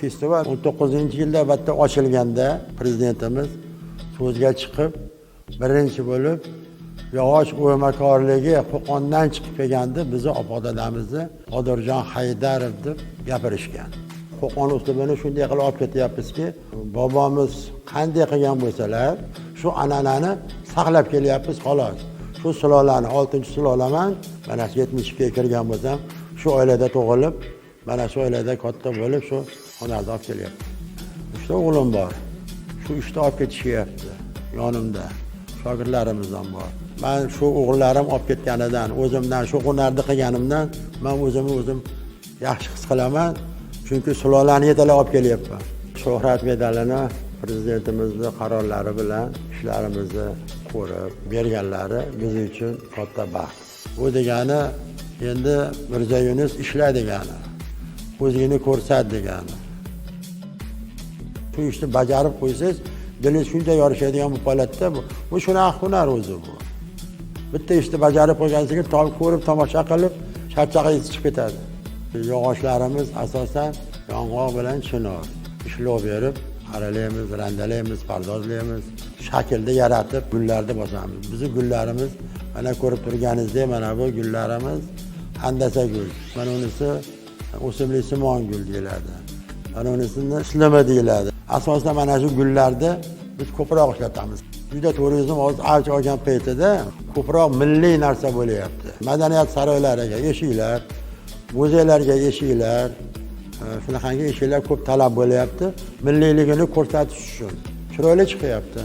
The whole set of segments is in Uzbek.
Festival 19-yilda bitta ochilganda prezidentimiz so'zga chiqib, birinchi bo'lib yog'och o'ymakorligi Qo'qondan chiqib kelganda bizni ota-dadamizni Qodirjon Haydarov deb gapirishgan. Qo'qon uslubini shunday qilib olib ketyapmizki, bobomiz qanday qilgan bo'lsalar, shu an'anani saqlab kelyapmiz xolos. Shu sulolani 6-sulolaman, mana 70ga kirgan bo'lsam, shu oilada tug'ilib, mana shu oilada katta bo'lib, shu xonada olib kelyapti. 3 ta o'g'lim bor. Shu 3 ta olib ketishyapti yonimda. Shogirdlarimizdan bor. Men shu o'g'illarim olib ketganidan, o'zimdan shu hunarni qilganimdan men o'zim yaxshi his qilaman. Chunki sulolani yetalab olib kelyapman. Shuhrat medalini prezidentimizning qarorlari bilan ishlarimizni ko'rib berganlari biz uchun katta baxt. Bu degani endi Mirzo Yunus ishla degani. O'zingni ko'rsat degani. Shu ishni bajarib qo'ysangiz, dilingiz shunday yorishadigan bu holatda bu shunaqa hunar o'zi bu. Bitta ishni bajarib qo'ygansiz, ko'rib tomosha qilib, charchag'ingiz chiqib ketadi. Yog'ochlarimiz asosan yong'oq bilan chinor ishlov berib, aralaymiz, randalaymiz, pardozlaymiz, shaklda yaratib gullarni bosamiz. Bizning gullarimiz mana ko'rib turganingizdek, mana bu gullarimiz handasa gul. Mana unisi o'simlik simon gul deyiladi. Mana unisini islama deyiladi. Asosan mana shu gullarni biz ko'proq ishlatamiz. Juda turizm hozir avj olgan paytida ko'proq milliy narsa bo'layapti. Madaniyat saroylariga eshiklar, muzeylarga eshiklar, shunaqangi eshiklar ko'p talab bo'layapti. Milliyligini ko'rsatish uchun chiroyli chiqyapti.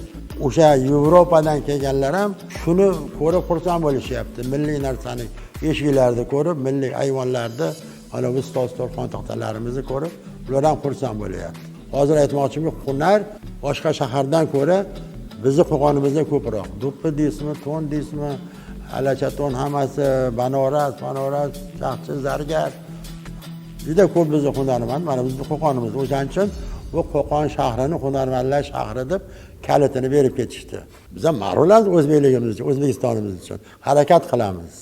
O'sha Yevropadan kelganlar ham shuni ko'rib xursand bo'lishyapti. Milliy narsani eshiklarni ko'rib, milliy ayvonlarda mana bu stol xontaxtalarimizni ko'rib, ular ham xursand bo'lyapti. Hozir aytmoqchimki, hunar boshqa shahardan ko'ra bizni Qo'qonimizda ko'proq. Do'ppi deysizmi, to'n deysizmi, alachaton hammasi, banoras, chaqchi, zargar. Juda ko'p bizni hunarmand, mana bizni Qo'qonimiz. O'shaning uchun bu Qo'qon shahrini hunarmandlar shahri deb kalitini berib ketishdi. Biz ham ma'rulamiz o'zbekligimiz uchun, O'zbekistonimiz uchun harakat qilamiz.